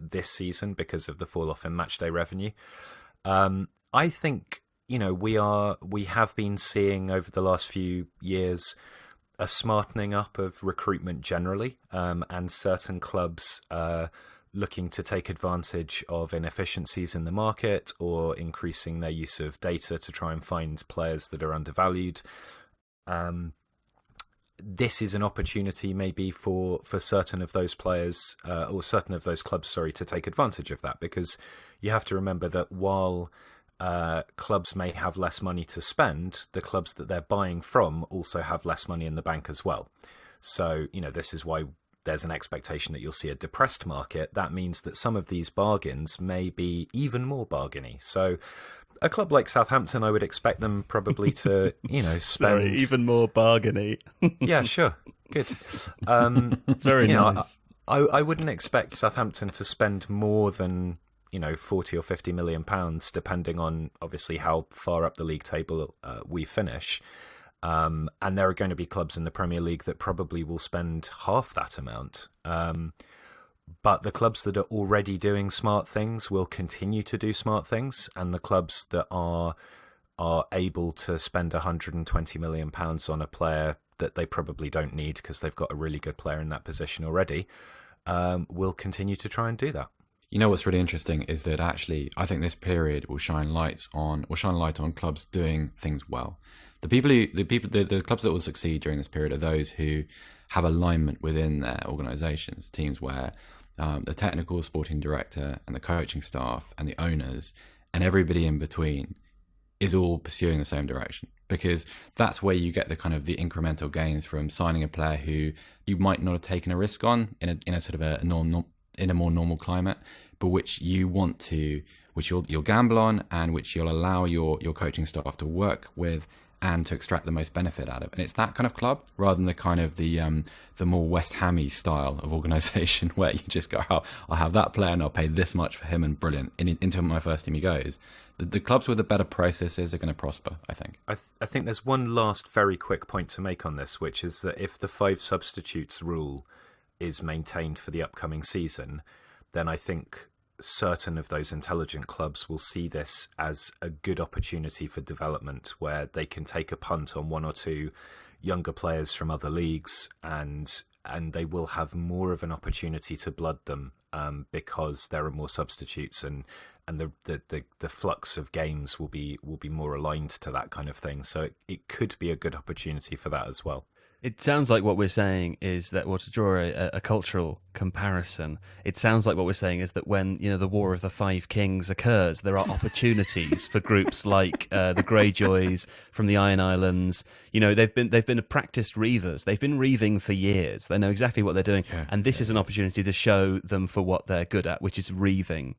Speaker 2: this season because of the fall off in matchday revenue. I think, we have been seeing over the last few years a smartening up of recruitment generally, and certain clubs looking to take advantage of inefficiencies in the market or increasing their use of data to try and find players that are undervalued. This is an opportunity maybe for certain of those players or certain of those clubs, to take advantage of that, because you have to remember that while clubs may have less money to spend, the clubs that they're buying from also have less money in the bank as well. So, this is why there's an expectation that you'll see a depressed market. That means that some of these bargains may be even more bargainy. So a club like Southampton, I would expect them probably to, spend...
Speaker 1: Sorry, even more bargainy.
Speaker 2: Yeah, sure. Good.
Speaker 1: Very nice.
Speaker 2: I wouldn't expect Southampton to spend more than, 40 or 50 million pounds, depending on obviously how far up the league table we finish. And there are going to be clubs in the Premier League that probably will spend half that amount. But the clubs that are already doing smart things will continue to do smart things, and the clubs that are able to spend £120 million on a player that they probably don't need because they've got a really good player in that position already, will continue to try and do that.
Speaker 3: What's really interesting is that actually I think this period will shine light on clubs doing things well. The clubs that will succeed during this period are those who have alignment within their organisations, teams where the technical sporting director and the coaching staff and the owners and everybody in between is all pursuing the same direction, because that's where you get the kind of the incremental gains from signing a player who you might not have taken a risk on in a sort of in a more normal climate, but which you want to which you'll gamble on, and which you'll allow your coaching staff to work with and to extract the most benefit out of. And it's that kind of club rather than the kind of the more West Hammy style of organisation where you just go, oh, I'll have that player and I'll pay this much for him and brilliant. Into my first team he goes. The clubs with the better processes are going to prosper, I think.
Speaker 2: I think there's one last very quick point to make on this, which is that if the 5 substitutes rule is maintained for the upcoming season, then I think certain of those intelligent clubs will see this as a good opportunity for development, where they can take a punt on 1 or 2 younger players from other leagues, and they will have more of an opportunity to blood them because there are more substitutes, and the flux of games will be more aligned to that kind of thing. So it could be a good opportunity for that as well.
Speaker 1: It sounds like what we're saying is that, well, to draw a cultural comparison, it sounds like what we're saying is that when, you know, the War of the Five Kings occurs, there are opportunities for groups like the Greyjoys from the Iron Islands. You know, they've been practiced reavers. They've been reaving for years. They know exactly what they're doing, and this is an opportunity to show them for what they're good at, which is reaving.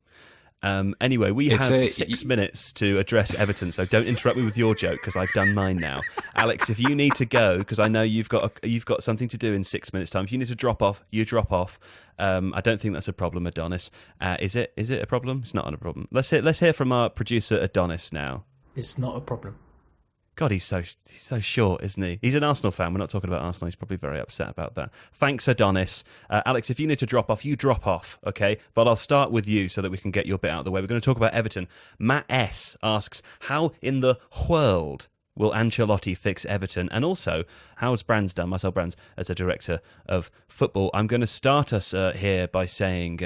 Speaker 1: Anyway, we have 6 minutes to address Everton, so don't interrupt me with your joke because I've done mine now. Alex, if you need to go, because I know you've got something to do in 6 minutes' time. If you need to drop off, you drop off. I don't think that's a problem, Adonis. Is it a problem? It's not a problem. Let's hear from our producer Adonis now.
Speaker 4: It's not a problem.
Speaker 1: God, he's so short, isn't he? He's an Arsenal fan. We're not talking about Arsenal. He's probably very upset about that. Thanks, Adonis. Alex, if you need to drop off, you drop off, okay? But I'll start with you so that we can get your bit out of the way. We're going to talk about Everton. Matt S. asks, how in the world will Ancelotti fix Everton? And also, how's Brands done, Marcel Brands, as a director of football? I'm going to start us here by saying,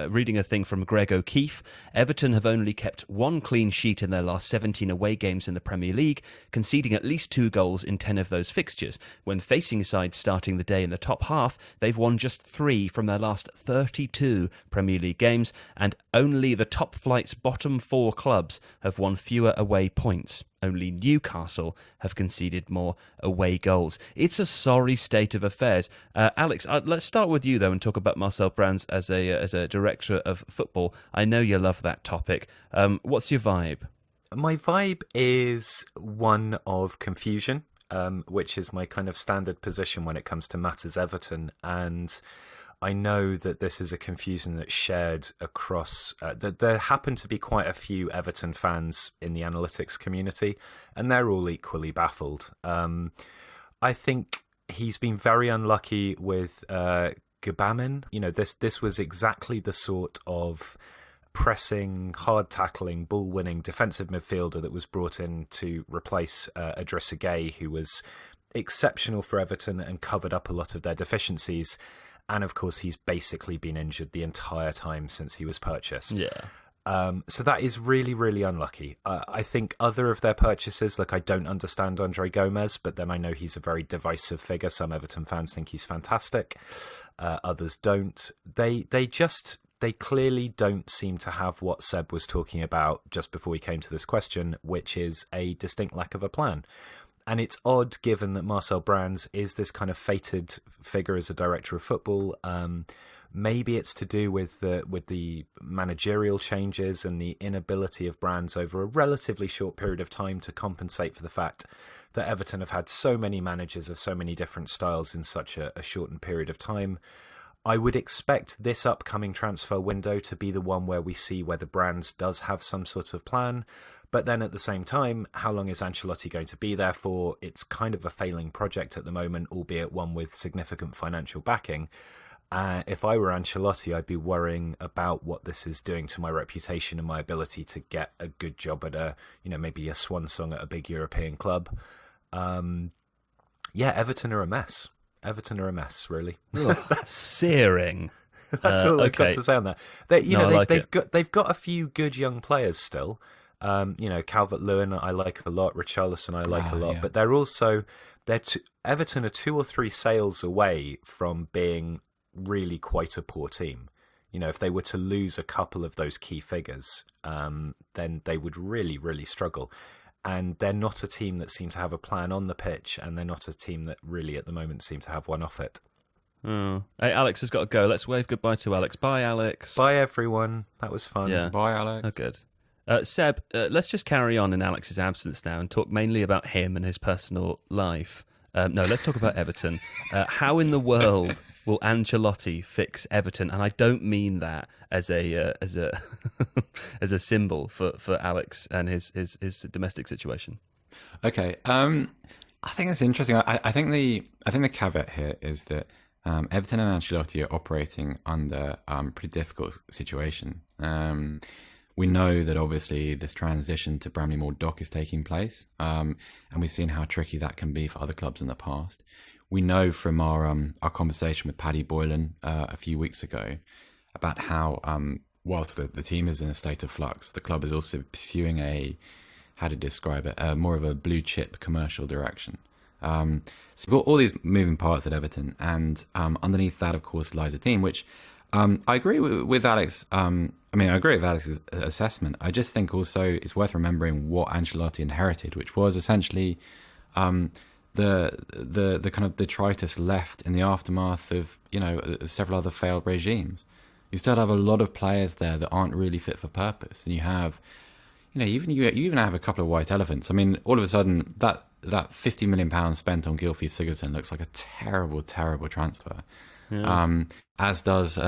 Speaker 1: reading a thing from Greg O'Keefe, Everton have only kept 1 clean sheet in their last 17 away games in the Premier League, conceding at least 2 goals in 10 of those fixtures. When facing sides starting the day in the top half, they've won just 3 from their last 32 Premier League games, and only the top flight's bottom 4 clubs have won fewer away points. Only Newcastle have conceded more away goals. It's a sorry state of affairs. Alex, let's start with you, though, and talk about Marcel Brands as a director of football. I know you love that topic. What's your vibe?
Speaker 2: My vibe is one of confusion, which is my kind of standard position when it comes to matters Everton. And I know that this is a confusion that's shared across... there happen to be quite a few Everton fans in the analytics community, and they're all equally baffled. I think he's been very unlucky with Gabamin. You know, this was exactly the sort of pressing, hard-tackling, ball-winning defensive midfielder that was brought in to replace Idrissa Gueye, who was exceptional for Everton and covered up a lot of their deficiencies. And of course, he's basically been injured the entire time since he was purchased.
Speaker 1: Yeah.
Speaker 2: So that is really, really unlucky. I think other of their purchases, like I don't understand Andre Gomez, but then I know he's a very divisive figure. Some Everton fans think he's fantastic. Others don't. They clearly don't seem to have what Seb was talking about just before we came to this question, which is a distinct lack of a plan. And it's odd, given that Marcel Brands is this kind of fated figure as a director of football. Maybe it's to do with the managerial changes and the inability of Brands over a relatively short period of time to compensate for the fact that Everton have had so many managers of so many different styles in such a shortened period of time. I would expect this upcoming transfer window to be the one where we see whether Brands does have some sort of plan. But then at the same time, how long is Ancelotti going to be there for? It's kind of a failing project at the moment, albeit one with significant financial backing. If I were Ancelotti, I'd be worrying about what this is doing to my reputation and my ability to get a good job at maybe a swan song at a big European club. Everton are a mess. Everton are a mess, really.
Speaker 1: Searing.
Speaker 2: That's all I've got to say on that. They've got a few good young players still. Calvert-Lewin I like a lot, Richarlison I like a lot, yeah. But they're also Everton are 2 or 3 sales away from being really quite a poor team. You know, if they were to lose a couple of those key figures, then they would really, really struggle. And they're not a team that seem to have a plan on the pitch, and they're not a team that really at the moment seem to have one off it.
Speaker 1: Oh. Hey, Alex has got to go. Let's wave goodbye to Alex. Bye, Alex.
Speaker 2: Bye, everyone. That was fun.
Speaker 1: Yeah.
Speaker 3: Bye, Alex.
Speaker 1: Oh, good. Seb, let's just carry on in Alex's absence now and talk mainly about him and his personal life. No, let's talk about Everton. How in the world will Ancelotti fix Everton? And I don't mean that as a as a symbol for Alex and his domestic situation.
Speaker 3: Okay, I think it's interesting. I think the caveat here is that Everton and Ancelotti are operating under a pretty difficult situation. We know that obviously this transition to Bramley-Moore Dock is taking place, and we've seen how tricky that can be for other clubs in the past. We know from our conversation with Paddy Boylan a few weeks ago about how, whilst the team is in a state of flux, the club is also pursuing how to describe it, more of a blue chip commercial direction. So you've got all these moving parts at Everton, and underneath that, of course, lies a team which I agree with Alex. I agree with Alex's assessment. I just think also it's worth remembering what Ancelotti inherited, which was essentially the kind of detritus left in the aftermath of several other failed regimes. You still have a lot of players there that aren't really fit for purpose, and you have, you even have a couple of white elephants. I mean, all of a sudden that £50 million spent on Gylfi Sigurdsson looks like a terrible, terrible transfer. Yeah. As does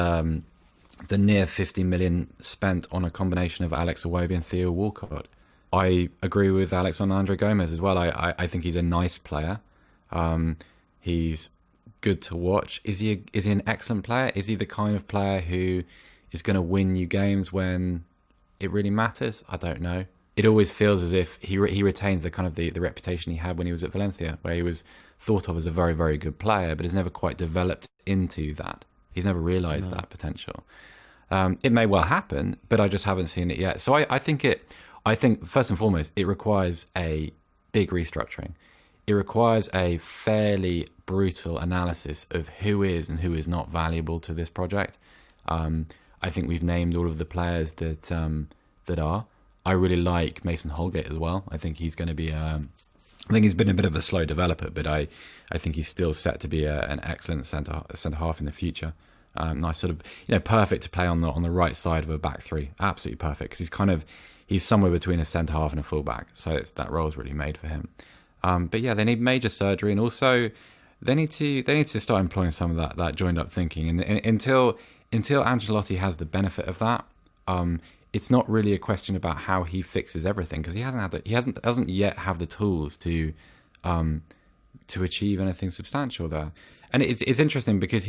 Speaker 3: the near 50 million spent on a combination of Alex Iwobi and Theo Walcott. I agree with Alex on Andre Gomez as well. I think he's a nice player. He's good to watch. Is he an excellent player? Is he the kind of player who is going to win you games when it really matters? I don't know. It always feels as if he retains the kind of the reputation he had when he was at Valencia, where he was thought of as a very, very good player, but has never quite developed into that. He's never realised that potential. It may well happen, but I just haven't seen it yet. So I think first and foremost, it requires a big restructuring. It requires a fairly brutal analysis of who is and who is not valuable to this project. I think we've named all of the players that are. I really like Mason Holgate as well. I think he's going to be. I think he's been a bit of a slow developer, but I think he's still set to be an excellent centre half in the future. Nice sort of, perfect to play on the right side of a back three. Absolutely perfect, because he's somewhere between a centre half and a full back. So that role's really made for him. But yeah, they need major surgery, and also they need to start employing some of that joined up thinking. And until Ancelotti has the benefit of that, it's not really a question about how he fixes everything, because he doesn't yet have the tools to achieve anything substantial there. And it's interesting because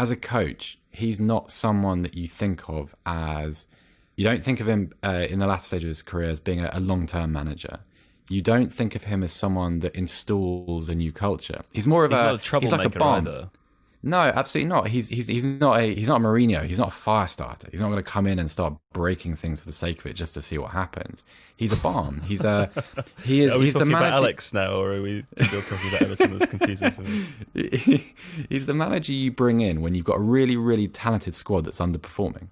Speaker 3: as a coach, he's not someone that you think of as, you don't think of him in the latter stage of his career as being a long-term manager. You don't think of him as someone that installs a new culture. He's more of
Speaker 1: not a troublemaker,
Speaker 3: he's like a bomb.
Speaker 1: Either.
Speaker 3: No, absolutely not. He's not a Mourinho. He's not a fire starter. He's not going to come in and start breaking things for the sake of it just to see what happens. He's a bomb. He's the manager.
Speaker 1: About Alex now, or are we still talking about Everton? That's confusing for me.
Speaker 3: He's the manager you bring in when you've got a really, really talented squad that's underperforming.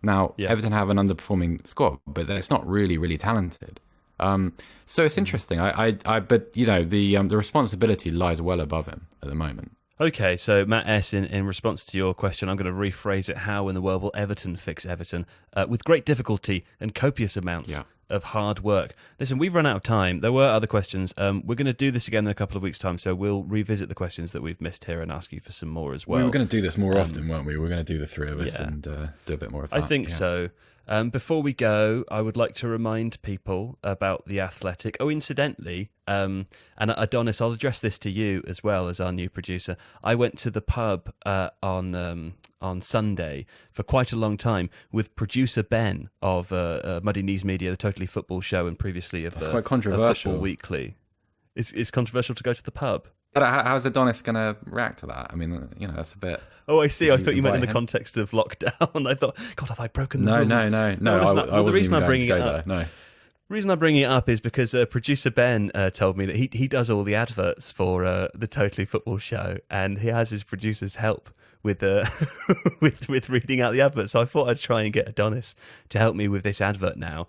Speaker 3: Now, Everton have an underperforming squad, but it's not really, really talented. So it's interesting. But the responsibility lies well above him at the moment.
Speaker 1: Okay, so Matt S, in response to your question, I'm going to rephrase it. How in the world will Everton fix Everton? With great difficulty and copious amounts of hard work. Listen, we've run out of time. There were other questions. We're going to do this again in a couple of weeks' time, so we'll revisit the questions that we've missed here and ask you for some more as well.
Speaker 3: We were going to do this more often, weren't we? We're going to do the three of us and do a bit more of that.
Speaker 1: I think so. Before we go, I would like to remind people about The Athletic. Oh, incidentally, and Adonis, I'll address this to you as well as our new producer. I went to the pub on Sunday for quite a long time with producer Ben of Muddy Knees Media, the Totally Football Show, and previously of
Speaker 3: quite controversial.
Speaker 1: Football Weekly. It's controversial to go to the pub.
Speaker 3: How's Adonis going to react to that? I mean, that's a bit...
Speaker 1: Oh, I see. I thought you meant in the context of lockdown. I thought, God, have I broken the rules?
Speaker 3: No. I wasn't even going to go there. No.
Speaker 1: The reason I'm bringing it up is because producer Ben told me that he does all the adverts for the Totally Football Show, and he has his producer's help with with reading out the advert. So I thought I'd try and get Adonis to help me with this advert now.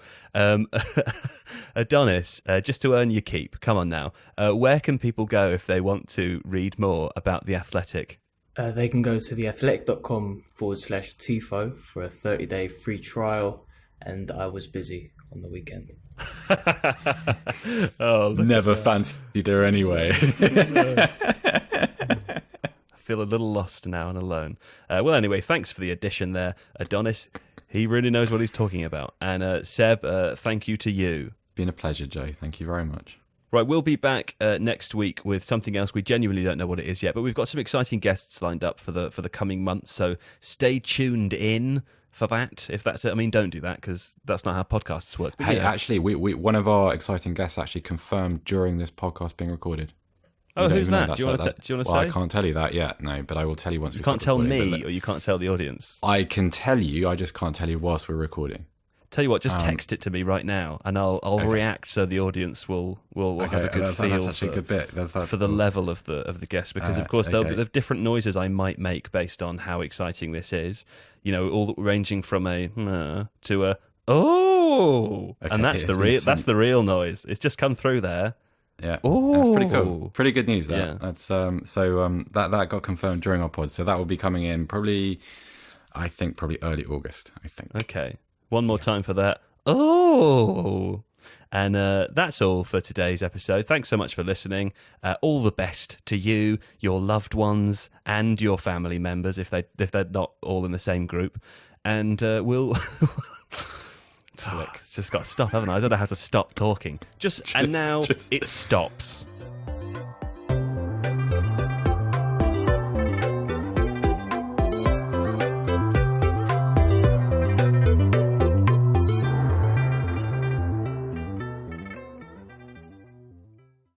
Speaker 1: Adonis, just to earn your keep, come on now. Where can people go if they want to read more about The Athletic?
Speaker 4: They can go to theathletic.com/Tifo for a 30-day free trial. and I was busy on the weekend.
Speaker 1: Oh,
Speaker 3: Never fancied her anyway.
Speaker 1: I feel a little lost now and alone. Well, anyway, thanks for the addition there, Adonis. He really knows what he's talking about. And Seb, thank you to you.
Speaker 3: Been a pleasure, Joe. Thank you very much.
Speaker 1: Right, we'll be back next week with something else. We genuinely don't know what it is yet, but we've got some exciting guests lined up for the coming months. So stay tuned in for that. If that's it, I mean, don't do that because that's not how podcasts work. But,
Speaker 3: Hey, actually, we one of our exciting guests actually confirmed during this podcast being recorded.
Speaker 1: Oh, who's that? Do you want to
Speaker 3: well,
Speaker 1: say?
Speaker 3: I can't tell you that yet, no, but I will tell you once
Speaker 1: You
Speaker 3: we
Speaker 1: can't
Speaker 3: start
Speaker 1: tell
Speaker 3: recording,
Speaker 1: me, or you can't tell the audience.
Speaker 3: I can tell you, I just can't tell you whilst we're recording.
Speaker 1: Tell you what, just text it to me right now, and I'll
Speaker 3: Okay.
Speaker 1: react so the audience will have a good
Speaker 3: that's
Speaker 1: feel
Speaker 3: actually a good bit. That's
Speaker 1: for the level of the guest, because of course there'll be different noises I might make based on how exciting this is. You know, all ranging from a to a oh,
Speaker 3: Okay,
Speaker 1: and that's
Speaker 3: it's
Speaker 1: the real noise. It's just come through there.
Speaker 3: Yeah,
Speaker 1: Ooh.
Speaker 3: that's pretty cool. Pretty good news. That
Speaker 1: Yeah.
Speaker 3: that's that got confirmed during our pod, so that will be coming in probably early August. I think.
Speaker 1: Okay, one more time for that. Oh. And that's all for today's episode. Thanks so much for listening. All the best to you, your loved ones, and your family members if they're not all in the same group. And we'll. It's just got to stop, haven't I? I don't know how to stop talking. And now it stops.